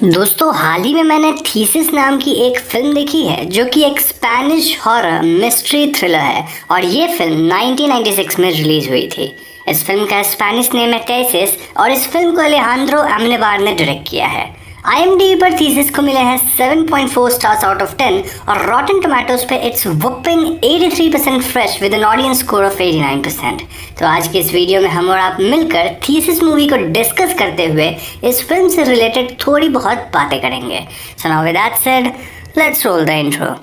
दोस्तों, हाल ही में मैंने थीसिस नाम की एक फिल्म देखी है जो कि एक स्पेनिश हॉरर मिस्ट्री थ्रिलर है और ये फिल्म 1996 में रिलीज हुई थी। इस फिल्म का स्पेनिश नेम है थीसिस और इस फिल्म को अलेहांद्रो अमनेबार ने डायरेक्ट किया है। IMDb पर थीसिस को मिले हैं 7.4 स्टार्स आउट ऑफ 10 और रॉटन टोमेटोज पे it's whopping 83% fresh with an audience score of 89%। तो आज की इस वीडियो में हम और आप मिलकर थीसिस मूवी को डिस्कस करते हुए इस फिल्म से रिलेटेड थोड़ी बहुत बातें करेंगे। So now with that said, let's roll the intro.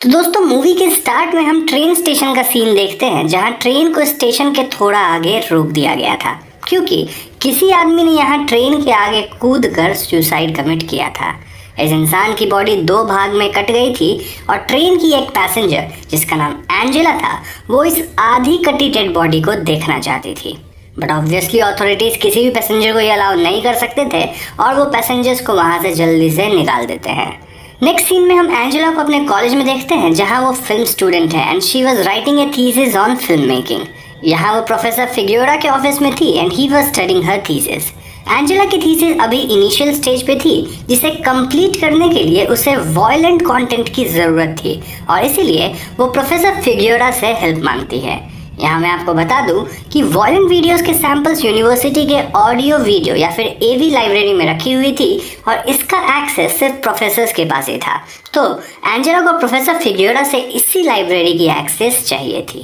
तो दोस्तों, मूवी के स्टार्ट में हम ट्रेन स्टेशन का सीन देखते हैं जहां ट्रेन को स्टेशन के थोड़ा आगे रोक दिया गया था क्योंकि किसी आदमी ने यहां ट्रेन के आगे कूदकर सुसाइड कमिट किया था। इस इंसान की बॉडी 2 भाग में कट गई थी और ट्रेन की एक पैसेंजर जिसका नाम एंजेला था वो इस आधी कटी डेड बॉडी को देखना चाहती थी। बट ऑब्वियसली अथॉरिटीज किसी भी पैसेंजर को ये अलाउ नहीं कर सकते थे और वो पैसेंजर्स को वहां से जल्दी से निकाल देते हैं। नेक्स्ट सीन में हम एंजेला को अपने कॉलेज में देखते हैं जहां वो फिल्म स्टूडेंट है and she was writing a thesis on film making. यहाँ वो प्रोफेसर फिग्योरा के ऑफिस में थी and he was studying her thesis. Angela की थीसिस अभी इनिशियल स्टेज पे थी जिसे कंप्लीट करने के लिए उसे वॉयलेंट कंटेंट की ज़रूरत थी और इसीलिए वो प्रोफेसर फिग्योरा से हेल्प मांगती है। यहाँ मैं आपको बता दूं कि वॉयलेंट वीडियोस के सैंपल्स यूनिवर्सिटी के ऑडियो वीडियो या फिर AV लाइब्रेरी में रखी हुई थी और इसका एक्सेस सिर्फ प्रोफेसर्स के पास ही था। तो एंजेला को प्रोफेसर फिग्योरा से इसी लाइब्रेरी की एक्सेस चाहिए थी।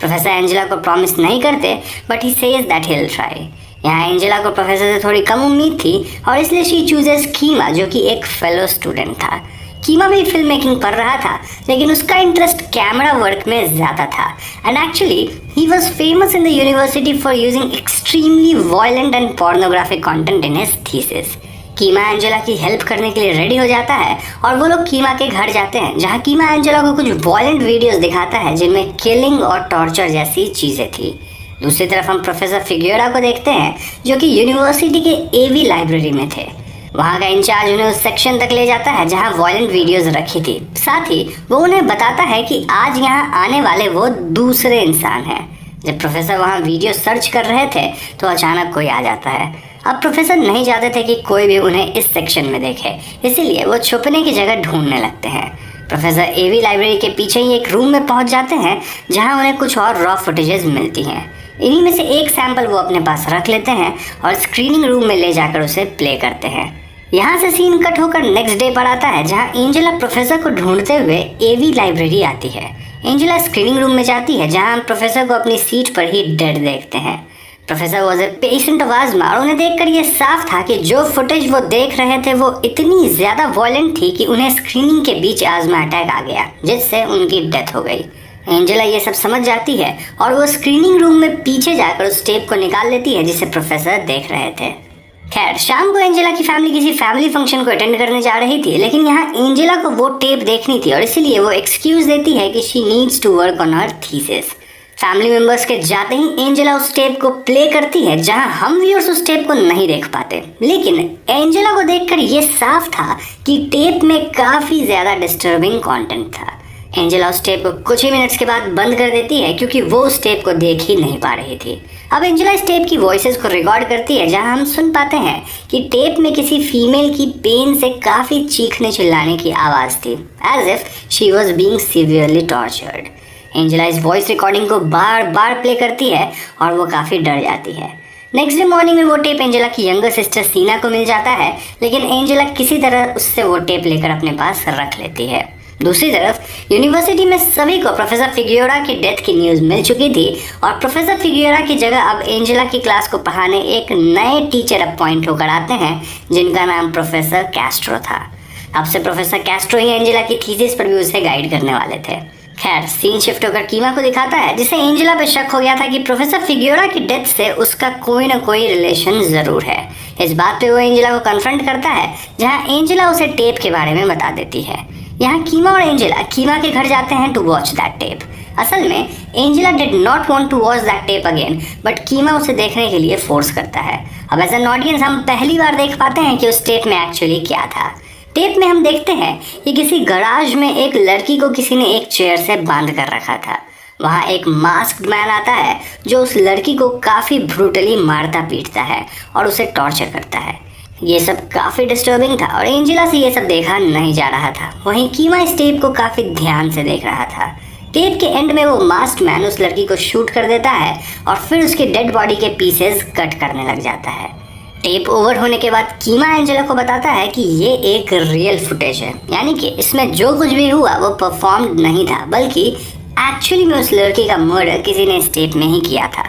प्रोफेसर एंजेला को प्रॉमिस नहीं करते but he says that he will try. यहाँ एंजेला को प्रोफेसर से थोड़ी कम उम्मीद थी और इसलिए शी चूजेस कीमा जो कि एक फेलो स्टूडेंट था। कीमा भी फिल्म मेकिंग पढ़ रहा था लेकिन उसका इंटरेस्ट कैमरा वर्क में ज़्यादा था and actually he was famous in the university for using extremely violent and pornographic content in his thesis. Keema Angela की हेल्प करने के लिए रेडी हो जाता है और वो लोग कीमा के घर जाते हैं जहाँ कीमा एंजेला को कुछ वॉयलेंट वीडियोस दिखाता है जिनमें किलिंग और टॉर्चर जैसी चीज़ें थी। दूसरी तरफ हम प्रोफेसर फिग्योरा को देखते हैं जो कि यूनिवर्सिटी के AV लाइब्रेरी में थे। वहाँ का इंचार्ज उन्हें उस सेक्शन तक ले जाता है जहाँ वॉयलेंट वीडियोस रखी थी। साथ ही वो उन्हें बताता है कि आज यहाँ आने वाले वो दूसरे इंसान हैं। जब प्रोफेसर वहाँ वीडियो सर्च कर रहे थे तो अचानक कोई आ जाता है। अब प्रोफेसर नहीं चाहते थे कि कोई भी उन्हें इस सेक्शन में देखे, इसीलिए वो छुपने की जगह ढूंढने लगते हैं। प्रोफेसर AV लाइब्रेरी के पीछे ही एक रूम में पहुँच जाते हैं जहाँ उन्हें कुछ और रॉ फुटेजेस मिलती हैं। इन्हीं में से एक सैंपल वो अपने पास रख लेते हैं और स्क्रीनिंग रूम में ले जाकर उसे प्ले करते हैं। यहाँ से सीन कट होकर नेक्स्ट डे पर आता है जहाँ एंजेला प्रोफेसर को ढूंढते हुए AV लाइब्रेरी आती है। एंजेला स्क्रीनिंग रूम में जाती है जहाँ हम प्रोफेसर को अपनी सीट पर ही डेड देखते हैं। Professor was a patient of आजमा और उन्हें देखकर ये साफ था कि जो फुटेज वो देख रहे थे वो इतनी ज़्यादा वॉयलेंट थी कि उन्हें स्क्रीनिंग के बीच आजमा अटैक आ गया जिससे उनकी डेथ हो गई। एंजेला ये सब समझ जाती है और वो स्क्रीनिंग रूम में पीछे जाकर उस टेप को निकाल लेती है जिसे प्रोफेसर देख रहे थे। खैर, शाम को एंजेला की फैमिली किसी फैमिली फंक्शन को अटेंड करने जा रही थी लेकिन यहाँ एंजेला को वो टेप देखनी थी और इसीलिए वो एक्सक्यूज देती है कि she needs to work on her thesis. Family members के जाते ही एंजेला उस टेप को प्ले करती है जहाँ हम व्यूअर्स उस टेप को नहीं देख पाते, लेकिन एंजेला को देखकर ये साफ था कि टेप में काफ़ी ज़्यादा डिस्टर्बिंग कंटेंट था। एंजेला उस टेप को कुछ ही मिनट्स के बाद बंद कर देती है क्योंकि वो उस टेप को देख ही नहीं पा रही थी। अब एंजेला इस टेप की वॉइसेस को रिकॉर्ड करती है जहां हम सुन पाते हैं कि टेप में किसी फीमेल की पेन से काफ़ी चीखने चिल्लाने की आवाज़ थी, as if she was being severely tortured. Angela इस वॉइस रिकॉर्डिंग को बार बार प्ले करती है और वो काफ़ी डर जाती है। नेक्स्ट डे मॉर्निंग में वो टेप एंजेला की यंगर सिस्टर सीना को मिल जाता है लेकिन एंजेला किसी तरह उससे वो टेप लेकर अपने पास रख लेती है। दूसरी तरफ यूनिवर्सिटी में सभी को प्रोफेसर फिग्योरा की डेथ की न्यूज़ मिल चुकी थी और प्रोफेसर फिग्योरा की जगह अब एंजेला की क्लास को पढ़ाने एक नए टीचर अपॉइंट होकर आते हैं जिनका नाम प्रोफेसर कैस्ट्रो था। अब से प्रोफेसर कैस्ट्रो ही एंजेला की थीसिस पर भी उसे गाइड करने वाले थे। खैर, सीन शिफ्ट होकर कीमा को दिखाता है जिसे एंजेला पे शक हो गया था कि प्रोफेसर फिग्योरा की डेथ से उसका कोई ना कोई रिलेशन ज़रूर है। इस बात पे वो एंजेला को कन्फ्रंट करता है जहाँ एंजेला उसे टेप के बारे में बता देती है। यहाँ कीमा और एंजेला कीमा के घर जाते हैं टू वॉच दैट टेप। असल में Angela did not want to watch that tape again but कीमा उसे देखने के लिए फोर्स करता है। अब एज एन ऑडियंस हम पहली बार देख पाते हैं कि उस टेप में एक्चुअली क्या था। टेप में हम देखते हैं कि किसी गराज में एक लड़की को किसी ने एक चेयर से बांध कर रखा था। वहाँ एक मास्क्ड मैन आता है जो उस लड़की को काफ़ी ब्रूटली मारता पीटता है और उसे टॉर्चर करता है। ये सब काफ़ी डिस्टर्बिंग था और एंजेला से ये सब देखा नहीं जा रहा था। वहीं कीमा इस टेप को काफ़ी ध्यान से देख रहा था। टेप के एंड में वो मास्क्ड मैन उस लड़की को शूट कर देता है और फिर उसके डेड बॉडी के पीसेस कट करने लग जाता है। टेप ओवर होने के बाद कीमा एंजेला को बताता है कि ये एक रियल फुटेज है, यानी कि इसमें जो कुछ भी हुआ वो परफॉर्म्ड नहीं था, बल्कि एक्चुअली में उस लड़की का मर्डर किसी ने इस टेप में ही किया था।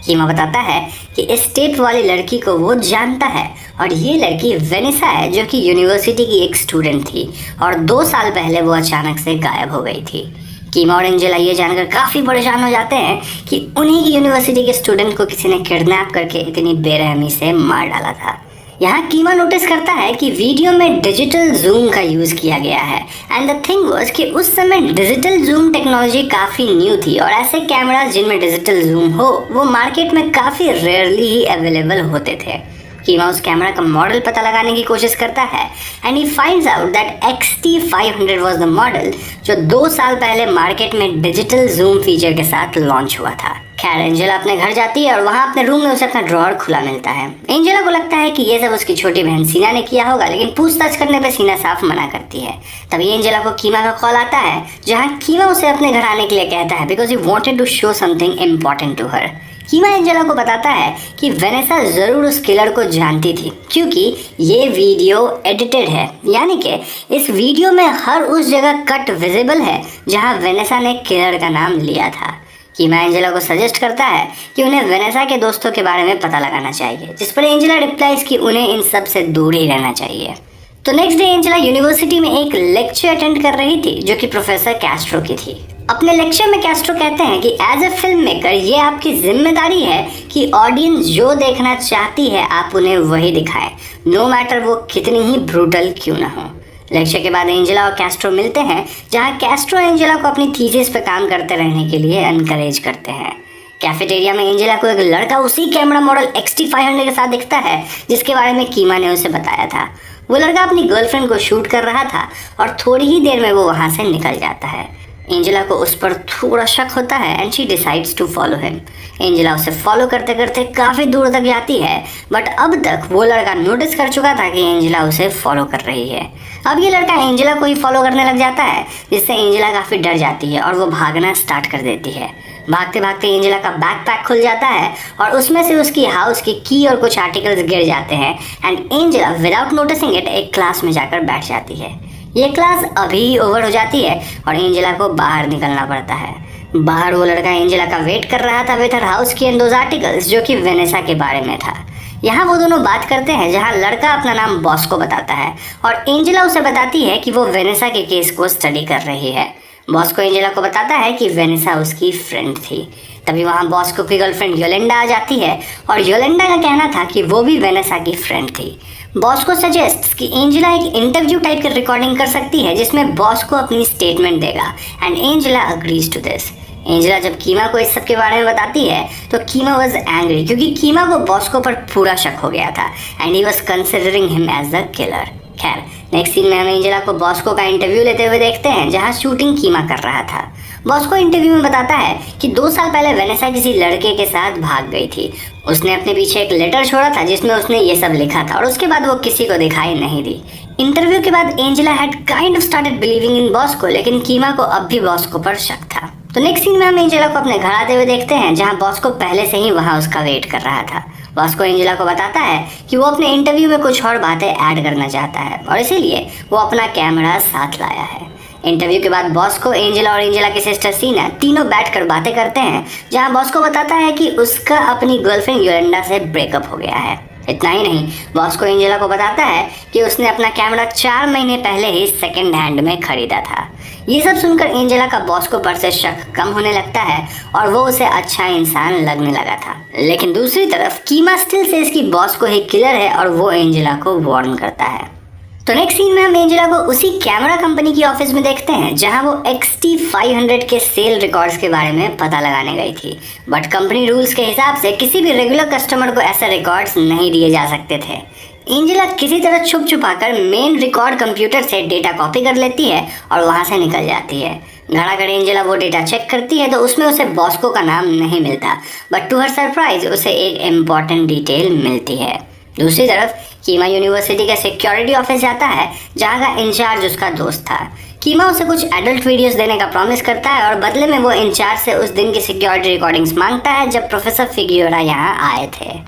कीमा बताता है कि इस टेप वाली लड़की को वो जानता है और ये लड़की वेनेसा है जो कि यूनिवर्सिटी की एक स्टूडेंट थी और 2 साल पहले वो अचानक से गायब हो गई थी। कीमा और एंजेला ये जानकर काफ़ी परेशान हो जाते हैं कि उन्हीं की यूनिवर्सिटी के स्टूडेंट को किसी ने किडनैप करके इतनी बेरहमी से मार डाला था। यहाँ कीमा नोटिस करता है कि वीडियो में डिजिटल जूम का यूज़ किया गया है एंड द थिंग वाज कि उस समय डिजिटल जूम टेक्नोलॉजी काफ़ी न्यू थी और ऐसे कैमरास जिनमें डिजिटल जूम हो वो मार्केट में काफ़ी रेयरली ही अवेलेबल होते थे। कीमा उस कैमरा का मॉडल पता लगाने की कोशिश करता है and he finds out that XT500 was the model जो 2 साल पहले मार्केट में डिजिटल जूम फीचर के साथ लॉन्च हुआ था। खैर एंजेला अपने घर जाती है और वहाँ अपने रूम में उसे अपना ड्रॉअर खुला मिलता है। एंजेला को लगता है कि ये सब उसकी छोटी बहन सीना ने किया होगा, लेकिन पूछताछ करने पर सीना साफ मना करती है। तभी एंजेला को कीमा का कॉल आता है जहाँ कीमा उसे अपने घर आने के लिए कहता है because he wanted to show something important to her. Chema Angela को बताता है कि वेनेसा ज़रूर उस किलर को जानती थी क्योंकि ये वीडियो एडिटेड है, यानी कि इस वीडियो में हर उस जगह कट विजिबल है जहां वेनेसा ने किलर का नाम लिया था। कीमा एंजेला को सजेस्ट करता है कि उन्हें वेनेसा के दोस्तों के बारे में पता लगाना चाहिए, जिस पर एंजेला रिप्लाइज कि उन्हें इन सब से दूर ही रहना चाहिए। तो नेक्स्ट डे एंजेला यूनिवर्सिटी में एक लेक्चर अटेंड कर रही थी जो कि प्रोफेसर कैस्ट्रो की थी। अपने लेक्चर में कैस्ट्रो कहते हैं कि एज ए फिल्म मेकर ये आपकी जिम्मेदारी है कि ऑडियंस जो देखना चाहती है आप उन्हें वही दिखाएं, नो मैटर वो कितनी ही ब्रूटल क्यों ना हो। लेक्चर के बाद एंजेला और कैस्ट्रो मिलते हैं जहां कैस्ट्रो एंजेला को अपनी थीसिस पे काम करते रहने के लिए एनकरेज करते हैं। कैफेटेरिया में एंजेला को एक लड़का उसी कैमरा मॉडल XT500 के साथ दिखता है जिसके बारे में कीमा ने उसे बताया था। वो लड़का अपनी गर्लफ्रेंड को शूट कर रहा था और थोड़ी ही देर में वो वहाँ से निकल जाता है। एंजेला को उस पर थोड़ा शक होता है and she decides to follow him. Angela उसे फॉलो करते करते काफ़ी दूर तक जाती है, बट अब तक वो लड़का नोटिस कर चुका था कि एंजेला उसे फॉलो कर रही है। अब ये लड़का एंजेला को ही फॉलो करने लग जाता है, जिससे एंजेला काफ़ी डर जाती है और वो भागना स्टार्ट कर देती है। भागते भागते एंजेला का बैकपैक खुल जाता है और उसमें से उसकी हाउस की की और कुछ आर्टिकल्स गिर जाते हैं and Angela without noticing it एक क्लास में जाकर बैठ जाती है। ये क्लास अभी ओवर हो जाती है और एंजेला को बाहर निकलना पड़ता है। बाहर वो लड़का एंजेला का वेट कर रहा था विद हर हाउस की एंड दोज आर्टिकल्स जो कि वेनेसा के बारे में था। यहाँ वो दोनों बात करते हैं जहाँ लड़का अपना नाम बॉस को बताता है और एंजेला उसे बताती है कि वो वेनेसा के केस को स्टडी कर रही है। बॉस को एंजेला को बताता है कि वेनेसा उसकी फ्रेंड थी। तभी वहाँ बॉस को की गर्लफ्रेंड योलेंडा आ जाती है और योलेंडा का कहना था कि वो भी वेनेसा की फ्रेंड थी। बॉस को सजेस्ट कि एंजेला एक इंटरव्यू टाइप की रिकॉर्डिंग कर सकती है जिसमें बॉस को अपनी स्टेटमेंट देगा and Angela agrees to this. Angela जब कीमा को इस सब के बारे में बताती है तो कीमा वाज एंग्री क्योंकि कीमा को बॉस को पर पूरा शक हो गया था and he was considering him as the killer. खैर नेक्स्ट सीन में हम एंजेला को बॉस्को का इंटरव्यू लेते हुए देखते हैं जहां शूटिंग कीमा कर रहा था। बॉस्को इंटरव्यू में बताता है कि 2 साल पहले वेनेसा किसी लड़के के साथ भाग गई थी। उसने अपने पीछे एक लेटर छोड़ा था जिसमें उसने ये सब लिखा था और उसके बाद वो किसी को दिखाई नहीं दी। इंटरव्यू के बाद Angela had kind of started believing in Bosco, लेकिन कीमा को अब भी बॉस्को पर शक था। तो नेक्स्ट सीन में हम एंजेला को अपने घर आते हुए देखते हैं जहां बॉस्को पहले से ही वहां उसका वेट कर रहा था। बॉस्को एंजेला को बताता है कि वो अपने इंटरव्यू में कुछ और बातें ऐड करना चाहता है और इसीलिए वो अपना कैमरा साथ लाया है। इंटरव्यू के बाद बॉस्को, एंजेला और एंजेला की सिस्टर सीना तीनों बैठकर बातें करते हैं जहां बॉस्को बताता है कि उसका अपनी गर्लफ्रेंड योलेंडा से ब्रेकअप हो गया है। इतना ही नहीं, बॉस्को एंजेला को बताता है कि उसने अपना कैमरा 4 महीने पहले ही सेकेंड हैंड में खरीदा था। ये सब सुनकर एंजेला का बॉस्को पर से शक कम होने लगता है और वो उसे अच्छा इंसान लगने लगा था। लेकिन दूसरी तरफ कीमा स्टिल से इसकी बॉस्को ही किलर है और वो एंजेला को वार्न करता है। तो नेक्स्ट सीन में हम एंजेला को उसी कैमरा कंपनी की ऑफिस में देखते हैं जहां वो XT500 के सेल रिकॉर्ड्स के बारे में पता लगाने गई थी, बट कंपनी रूल्स के हिसाब से किसी भी रेगुलर कस्टमर को ऐसे रिकॉर्ड्स नहीं दिए जा सकते थे। एंजेला किसी तरह छुप छुपाकर मेन रिकॉर्ड कंप्यूटर से डेटा कॉपी कर लेती है और वहां से निकल जाती है। धड़ाधड़ एंजेला वो डेटा चेक करती है तो उसमें उसे बॉस्को का नाम नहीं मिलता, बट टू हर सरप्राइज उसे एक इम्पॉर्टेंट डिटेल मिलती है। दूसरी तरफ कीमा यूनिवर्सिटी के सिक्योरिटी ऑफिस जाता है जहाँ का इंचार्ज उसका दोस्त था। कीमा उसे कुछ एडल्ट वीडियोस देने का प्रॉमिस करता है और बदले में वो इंचार्ज से उस दिन की सिक्योरिटी रिकॉर्डिंग्स मांगता है जब प्रोफेसर फिगियोरा यहाँ आए थे।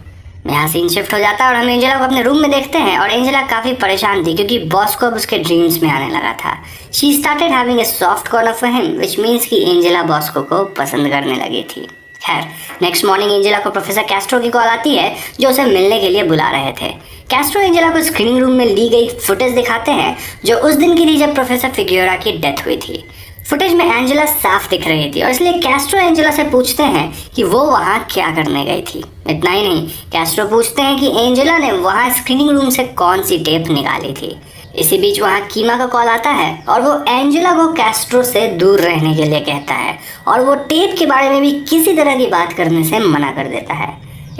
यहाँ सीन शिफ्ट हो जाता है और हम एंजेला को अपने रूम में देखते हैं और एंजेला काफ़ी परेशान थी क्योंकि बॉस्को अब उसके ड्रीम्स में आने लगा था। She started having a soft corner for him which means कि एंजेला बॉस्को को पसंद करने लगी थी। खैर नेक्स्ट मॉर्निंग एंजेला को प्रोफेसर कैस्ट्रो की कॉल आती है जो उसे मिलने के लिए बुला रहे थे। कैस्ट्रो एंजेला को स्क्रीनिंग रूम में ली गई फुटेज दिखाते हैं जो उस दिन की थी जब प्रोफेसर फिगियोरा की डेथ हुई थी। फुटेज में एंजेला साफ दिख रही थी और इसलिए कैस्ट्रो एंजेला से पूछते हैं कि वो वहाँ क्या करने गई थी। इतना ही नहीं, कैस्ट्रो पूछते हैं कि एंजेला ने वहाँ स्क्रीनिंग रूम से कौन सी टेप निकाली थी। इसी बीच वहाँ कीमा का कॉल आता है और वो एंजेला को कैस्ट्रो से दूर रहने के लिए कहता है और वो टेप के बारे में भी किसी तरह की बात करने से मना कर देता है।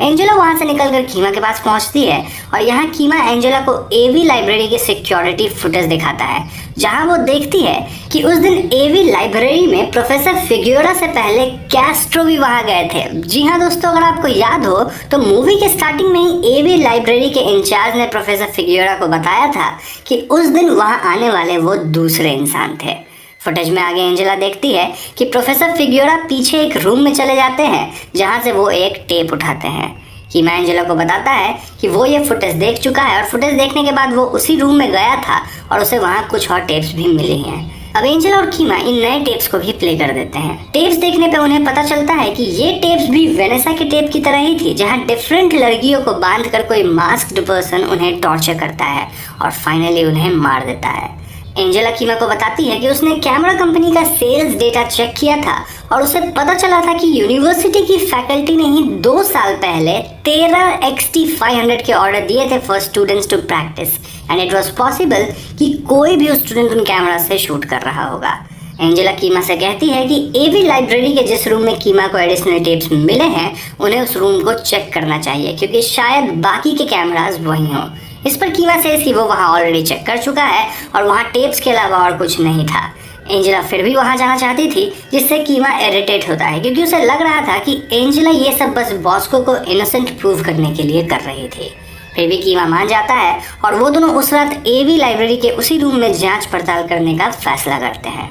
एंजेला वहाँ से निकलकर कीमा के पास पहुँचती है और यहाँ कीमा एंजेला को एवी लाइब्रेरी के सिक्योरिटी फुटेज दिखाता है जहाँ वो देखती है कि उस दिन एवी लाइब्रेरी में प्रोफेसर फिगियोरा से पहले कैस्ट्रो भी वहाँ गए थे। जी हाँ दोस्तों, अगर आपको याद हो तो मूवी के स्टार्टिंग में ही एवी लाइब्रेरी के इंचार्ज ने प्रोफेसर फिगियोरा को बताया था कि उस दिन वहाँ आने वाले वो दूसरे इंसान थे। फुटेज में आगे एंजेला देखती है कि प्रोफेसर फिगियोरा पीछे एक रूम में चले जाते हैं जहां से वो एक टेप उठाते हैं। कीमा एंजेला को बताता है कि वो ये फुटेज देख चुका है और फुटेज देखने के बाद वो उसी रूम में गया था और उसे वहाँ कुछ और टेप्स भी मिली हैं। अब एंजेला और कीमा इन नए टेप्स को भी प्ले कर देते हैं। टेप्स देखने पे उन्हें पता चलता है कि ये टेप्स भी वेनेसा के टेप की तरह ही थी जहाँ डिफरेंट लड़कियों को बांधकर कोई मास्क्ड पर्सन उन्हें टॉर्चर करता है और फाइनली उन्हें मार देता है। एंजेला कीमा को बताती है कि उसने कैमरा कंपनी का सेल्स डेटा चेक किया था और उसे पता चला था कि यूनिवर्सिटी की फैकल्टी ने ही 2 साल पहले 13 XT500 के ऑर्डर दिए थे for students to practice and it was possible कि कोई भी उस स्टूडेंट उन कैमरा से शूट कर रहा होगा। एंजेला कीमा से कहती है कि एवी लाइब्रेरी के जिस रूम में कीमा को एडिशनल टेप्स मिले हैं उन्हें उस रूम को चेक करना चाहिए क्योंकि शायद बाकी के कैमरास वहीं हों। इस पर कीमा से कि वो वहाँ ऑलरेडी चेक कर चुका है और वहाँ टेप्स के अलावा और कुछ नहीं था। एंजेला फिर भी वहाँ जाना चाहती थी जिससे कीमा इरिटेट होता है क्योंकि उसे लग रहा था कि एंजेला ये सब बस बॉस्को को इनोसेंट प्रूव करने के लिए कर रही थी। फिर भी कीमा मान जाता है और वो दोनों उस रात एवी लाइब्रेरी के उसी रूम में जांच पड़ताल करने का फैसला करते हैं।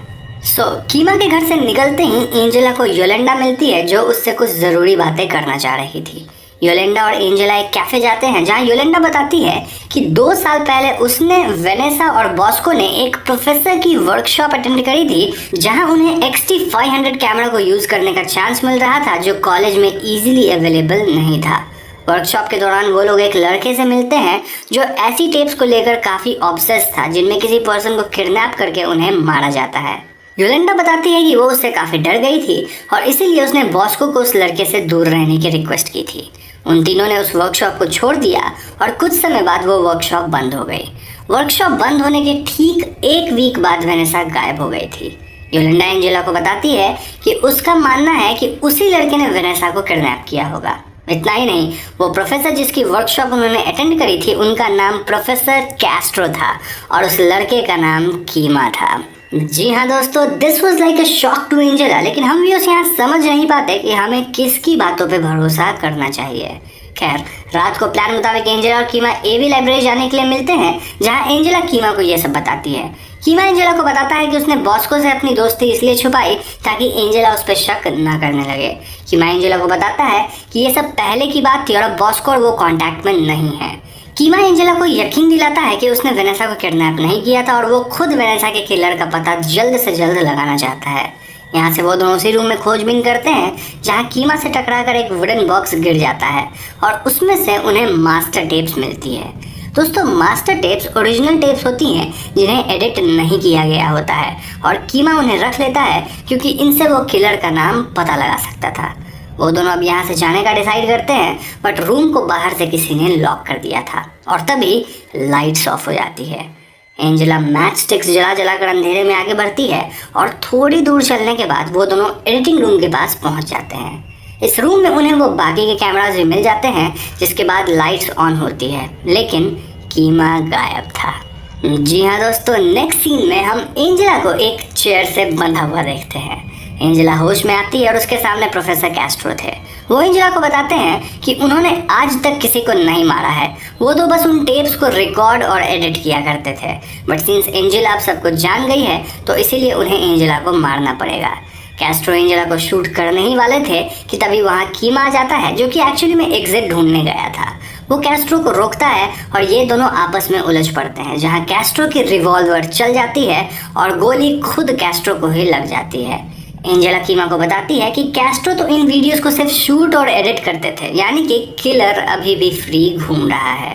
कीमा के घर से निकलते ही एंजेला को योलेंडा मिलती है जो उससे कुछ ज़रूरी बातें करना चाह रही थी। योलेंडा और एंजेला एक कैफे जाते हैं जहां योलेंडा बताती है कि 2 साल पहले उसने वेनेसा और बॉस्को ने एक प्रोफेसर की वर्कशॉप अटेंड करी थी जहां उन्हें XT500 कैमरा को यूज करने का चांस मिल रहा था जो कॉलेज में इजीली अवेलेबल नहीं था। वर्कशॉप के दौरान वो लोग एक लड़के से मिलते हैं जो ऐसी टेप्स को लेकर काफी ऑब्सेस था जिनमें किसी पर्सन को किडनैप करके उन्हें मारा जाता है। योलेंडा बताती है कि वो उससे काफी डर गई थी और इसीलिए उसने बॉस्को को उस लड़के से दूर रहने की रिक्वेस्ट की थी। उन तीनों ने उस वर्कशॉप को छोड़ दिया और कुछ समय बाद वो वर्कशॉप बंद हो गई। वर्कशॉप बंद होने के ठीक 1 वीक बाद वेनेसा गायब हो गई थी। योलेंडा एंजेला को बताती है कि उसका मानना है कि उसी लड़के ने वेनेसा को किडनैप किया होगा। इतना ही नहीं, वो प्रोफेसर जिसकी वर्कशॉप उन्होंने अटेंड करी थी उनका नाम प्रोफेसर कैस्ट्रो था और उस लड़के का नाम कीमा था। जी हाँ दोस्तों, this was like a shock to Angela, लेकिन हम भी उस यहाँ समझ नहीं पाते कि हमें किसकी बातों पे भरोसा करना चाहिए। खैर, रात को प्लान मुताबिक एंजेला और कीमा एवी लाइब्रेरी जाने के लिए मिलते हैं जहाँ एंजेला कीमा को ये सब बताती है। कीमा एंजेला को बताता है कि उसने बॉस्को से अपनी दोस्ती इसलिए छुपाई ताकि एंजेला उस पर शक ना करने लगे। कीमा एंजेला को बताता है कि ये सब पहले की बात थी और अब बॉस्को और वो कॉन्टैक्ट में नहीं है। कीमा एंजेला को यकीन दिलाता है कि उसने वेनेसा को किडनैप नहीं किया था और वो खुद वेनेसा के किलर का पता जल्द से जल्द लगाना चाहता है। यहाँ से वो दोनों उसी रूम में खोजबीन करते हैं जहाँ कीमा से टकराकर एक वुडन बॉक्स गिर जाता है और उसमें से उन्हें मास्टर टेप्स मिलती है। दोस्तों, मास्टर टेप्स ओरिजिनल टेप्स होती हैं जिन्हें एडिट नहीं किया गया होता है और कीमा उन्हें रख लेता है क्योंकि इनसे वो किलर का नाम पता लगा सकता था। वो दोनों अब यहाँ से जाने का डिसाइड करते हैं बट रूम को बाहर से किसी ने लॉक कर दिया था और तभी लाइट्स ऑफ हो जाती है। एंजेला मैच स्टिक्स जला जलाकर अंधेरे में आगे बढ़ती है और थोड़ी दूर चलने के बाद वो दोनों एडिटिंग रूम के पास पहुँच जाते हैं। इस रूम में उन्हें वो बाकी के कैमरास भी मिल जाते हैं जिसके बाद लाइट्स ऑन होती है, लेकिन कीमा गायब था। जी हाँ दोस्तों, नेक्स्ट सीन में हम एंजेला को एक चेयर से बंधा हुआ देखते हैं। एंजेला होश में आती है और उसके सामने प्रोफेसर कैस्ट्रो थे। वो एंजेला को बताते हैं कि उन्होंने आज तक किसी को नहीं मारा है, वो तो बस उन टेप्स को रिकॉर्ड और एडिट किया करते थे। बट सिंस एंजेला अब सब कुछ जान गई है तो इसीलिए उन्हें एंजेला को मारना पड़ेगा। कैस्ट्रो एंजेला को शूट करने ही वाले थे कि तभी वहाँ कीमा आ जाता है, जो कि एक्चुअली में एग्जिट ढूंढने गया था। वो कैस्ट्रो को रोकता है और ये दोनों आपस में उलझ पड़ते हैं, जहाँ कैस्ट्रो की रिवॉल्वर चल जाती है और गोली खुद कैस्ट्रो को ही लग जाती है। एंजेला कीमा को बताती है कि कैस्ट्रो तो इन वीडियोस को सिर्फ शूट और एडिट करते थे, यानी कि किलर अभी भी फ्री घूम रहा है।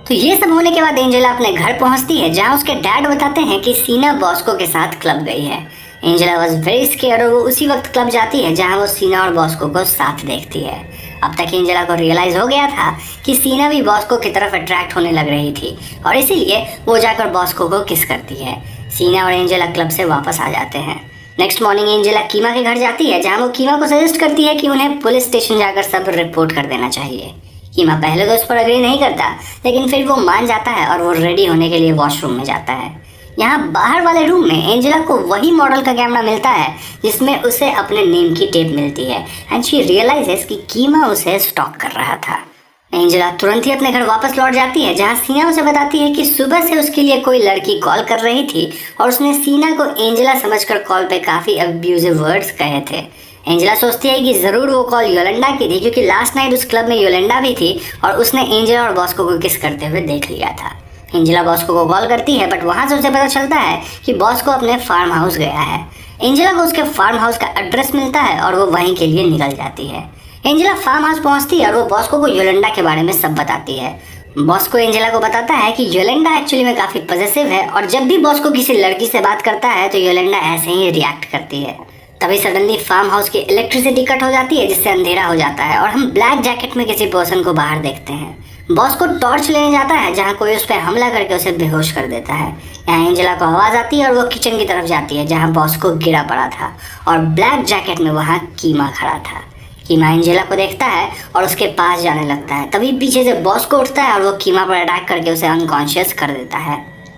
तो ये सब होने के बाद एंजेला अपने घर पहुंचती है, जहां उसके डैड बताते हैं कि सीना बॉस्को के साथ क्लब गई है। एंजेला वॉज वेरी स्केयर्ड और वो उसी वक्त क्लब जाती है जहां वो सीना और बॉस्को को साथ देखती है। अब तक एंजेला को रियलाइज हो गया था कि सीना भी बॉस्को की तरफ अट्रैक्ट होने लग रही थी और इसीलिए वो जाकर बॉस्को को किस करती है। सीना और एंजेला क्लब से वापस आ जाते हैं। नेक्स्ट मॉर्निंग एंजेला कीमा के घर जाती है, जहां वो कीमा को सजेस्ट करती है कि उन्हें पुलिस स्टेशन जाकर सब रिपोर्ट कर देना चाहिए। कीमा पहले तो इस पर अग्री नहीं करता, लेकिन फिर वो मान जाता है और वो रेडी होने के लिए वॉशरूम में जाता है। यहाँ बाहर वाले रूम में एंजेला को वही मॉडल का कैमरा मिलता है जिसमें उसे अपने नेम की टेप मिलती है एंड शी रियलाइजेस कि कीमा उसे स्टॉक कर रहा था। एंजेला तुरंत ही अपने घर वापस लौट जाती है, जहां सीना उसे बताती है कि सुबह से उसके लिए कोई लड़की कॉल कर रही थी और उसने सीना को एंजेला समझकर कॉल पे काफ़ी अब्यूजिव वर्ड्स कहे थे। एंजेला सोचती है कि ज़रूर वो कॉल योलेंडा की थी, क्योंकि लास्ट नाइट उस क्लब में योलेंडा भी थी और उसने एंजेला और बॉस्को को किस करते हुए देख लिया था। एंजेला बॉस्को को कॉल करती है, बट वहाँ से उसे पता चलता है कि बॉस्को अपने फार्म हाउस गया है। एंजेला को उसके फार्म हाउस का एड्रेस मिलता है और वो वहीं के लिए निकल जाती है। एंजेला फार्म हाउस पहुंचती है और वो बॉस्को को योलेंडा के बारे में सब बताती है। बॉस्को एंजेला को बताता है कि योलेंडा एक्चुअली में काफ़ी पॉसेसिव है और जब भी बॉस्को किसी लड़की से बात करता है तो योलेंडा ऐसे ही रिएक्ट करती है। तभी सडनली फार्म हाउस की इलेक्ट्रिसिटी कट हो जाती है, जिससे अंधेरा हो जाता है और हम ब्लैक जैकेट में किसी पर्सन को बाहर देखते हैं। बॉस्को टॉर्च लेने जाता है, जहाँ कोई उस पर हमला करके उसे बेहोश कर देता है। यहाँ एंजेला को आवाज़ आती है और वो किचन की तरफ जाती है, जहाँ बॉस्को गिरा पड़ा था और ब्लैक जैकेट में वहाँ कीमा खड़ा था। कीमा एंजेला को देखता है और उसके पास जाने लगता है। तभी पीछे से बॉस्को उठता है और वो कीमा पर अटैक करके उसे अनकॉन्शियस कर देता है।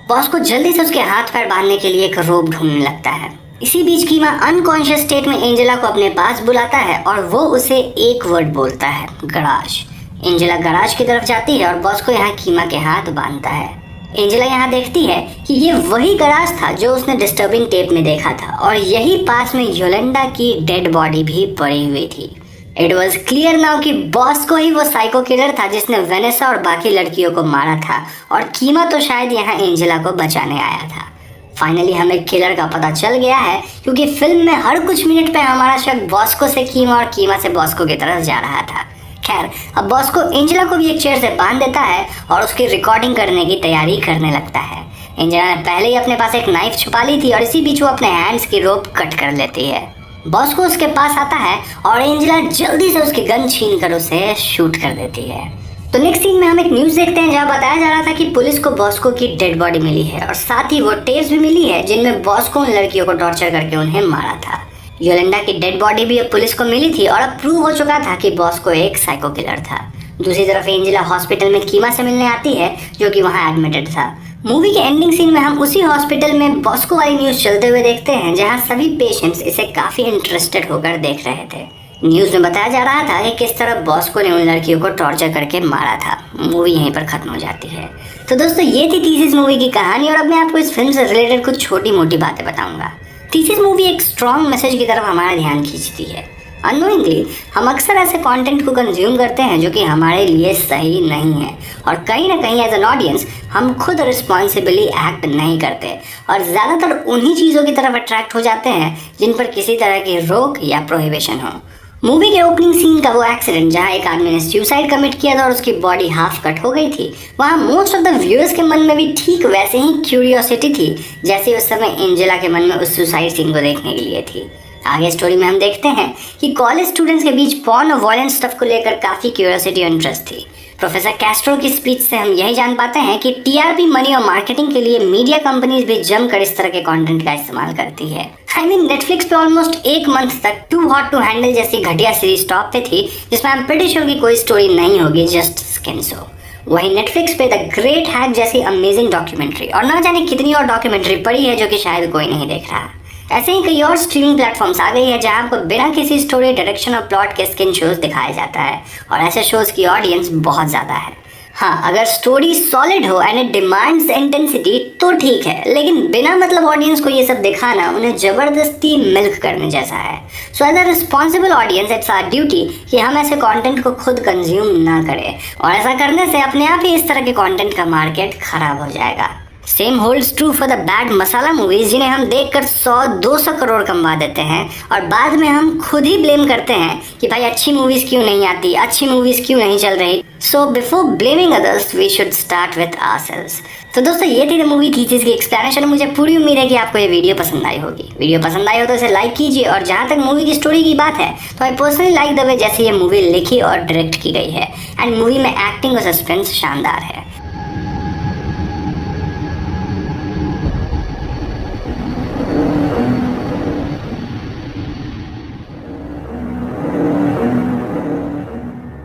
बॉस्को जल्दी से उसके हाथ पैर बांधने के लिए एक रोप ढूंढने लगता है। इसी बीच कीमा अनकॉन्शियस स्टेट में एंजेला को अपने पास बुलाता है और वो उसे एक वर्ड बोलता है, गराज। एंजेला गराज की तरफ जाती है और बॉस्को यहाँ कीमा के हाथ बांधता है। एंजेला यहाँ देखती है कि ये वही गराज था जो उसने डिस्टर्बिंग टेप में देखा था और यही पास में योलेंडा की डेड बॉडी भी पड़ी हुई थी। इट वॉज क्लियर नाउ कि बॉस्को ही वो साइको किलर था जिसने वेनेसा और बाकी लड़कियों को मारा था और कीमा तो शायद यहाँ एंजेला को बचाने आया था। फाइनली हमें किलर का पता चल गया है, क्योंकि फिल्म में हर कुछ मिनट पे हमारा शक बॉस्को से कीमा और कीमा से बॉस्को की तरफ जा रहा था। खैर, अब बॉस्को एंजेला को भी एक चेयर से बांध देता है और उसकी रिकॉर्डिंग करने की तैयारी करने लगता है। एंजेला ने पहले ही अपने पास एक नाइफ छुपा ली थी और इसी बीच वो अपने हैंड्स की रोप कट कर लेती है। बॉस्को उसके पास आता है और एंजेला जल्दी से उसकी गन छीन कर उसे शूट कर देती है। तो नेक्स्ट सीन में हम एक न्यूज़ देखते हैं, जहाँ बताया जा रहा था कि पुलिस को बॉस्को की डेड बॉडी मिली है और साथ ही वो टेप्स भी मिली है जिनमें बॉस्को उन लड़कियों को टॉर्चर करके उन्हें मारा था। योलेंडा की डेड बॉडी भी अब पुलिस को मिली थी और अब प्रूव हो चुका था कि बॉस्को एक साइको किलर था। दूसरी तरफ एंजेला हॉस्पिटल में कीमा से मिलने आती है, जो कि वहाँ एडमिटेड था। मूवी के एंडिंग सीन में हम उसी हॉस्पिटल में बॉस्को वाली न्यूज़ चलते हुए देखते हैं, जहाँ सभी पेशेंट्स इसे काफ़ी इंटरेस्टेड होकर देख रहे थे। न्यूज़ में बताया जा रहा था कि किस तरह बॉस्को ने उन लड़कियों को टॉर्चर करके मारा था। मूवी यहीं पर खत्म हो जाती है। तो दोस्तों, ये थी थीसिस मूवी की कहानी और अब मैं आपको इस फिल्म से रिलेटेड कुछ छोटी मोटी बातें बताऊंगा। थीसिस मूवी एक स्ट्रॉन्ग मैसेज की तरफ हमारा ध्यान खींचती है। अननोइंगली हम अक्सर ऐसे कंटेंट को कंज्यूम करते हैं जो कि हमारे लिए सही नहीं है और कहीं ना कहीं एज एन ऑडियंस हम खुद रिस्पॉन्सिबली एक्ट नहीं करते और ज़्यादातर उन्हीं चीज़ों की तरफ अट्रैक्ट हो जाते हैं जिन पर किसी तरह की रोक या प्रोहिबिशन हो। मूवी के ओपनिंग सीन का वो एक्सीडेंट जहाँ एक आदमी ने सुसाइड कमिट किया था और उसकी बॉडी हाफ कट हो गई थी, वहाँ मोस्ट ऑफ द व्यूअर्स के मन में भी ठीक वैसे ही क्यूरियोसिटी थी जैसे उस समय एंजेला के मन में उस सुसाइड सीन को देखने के लिए थी। आगे स्टोरी में हम देखते हैं कि कॉलेज स्टूडेंट्स के बीच पॉर्न और वायलेंट स्टफ को लेकर काफ़ी क्यूरियोसिटी और इंटरेस्ट थी। प्रोफेसर कैस्ट्रो की स्पीच से हम यही जान पाते हैं कि टीआरपी मनी और मार्केटिंग के लिए मीडिया कंपनीज भी जमकर इस तरह के कंटेंट का इस्तेमाल करती है। नेटफ्लिक्स पे ऑलमोस्ट एक मंथ तक टू हॉट टू हैंडल जैसी घटिया सीरीज टॉप पे थी, जिसमें हम प्रीटी श्योर की कोई स्टोरी नहीं होगी, जस्ट स्किन शो। वही नेटफ्लिक्स पे द ग्रेट हैक जैसी अमेजिंग डॉक्यूमेंट्री और ना जाने कितनी और डॉक्यूमेंट्री पड़ी है जो कि शायद कोई नहीं देख रहा। ऐसे ही कई और स्ट्रीमिंग प्लेटफॉर्म्स आ गई है जहां आपको बिना किसी स्टोरी, डायरेक्शन और प्लॉट के स्किन शोज दिखाया जाता है और ऐसे शोज की ऑडियंस बहुत ज़्यादा है। हाँ, अगर स्टोरी सॉलिड हो एंड इट डिमांड्स इंटेंसिटी तो ठीक है, लेकिन बिना मतलब ऑडियंस को ये सब दिखाना उन्हें जबरदस्ती मिल्क करने जैसा है। So as a responsible audience it's our duty कि हम ऐसे कंटेंट को खुद कंज्यूम ना करें, और ऐसा करने से अपने आप ही इस तरह के कंटेंट का मार्केट खराब हो जाएगा। Same holds true for the bad masala movies, जिन्हें हम देखकर 100-200 करोड़ कमा देते हैं और बाद में हम खुद ही ब्लेम करते हैं कि भाई अच्छी मूवीज क्यों नहीं आती, अच्छी मूवीज क्यों नहीं चल रही। So before blaming others we should start with ourselves. तो दोस्तों, ये थी द मूवी थीसिस की एक्सप्लेनेशन। मुझे पूरी उम्मीद है कि आपको ये वीडियो पसंद आई होगी। वीडियो पसंद आई हो तो इसे लाइक कीजिए, और जहाँ तक मूवी की स्टोरी की बात है तो I personally like the way जैसे ये मूवी लिखी और डायरेक्ट की गई है, एंड मूवी में एक्टिंग और सस्पेंस शानदार है।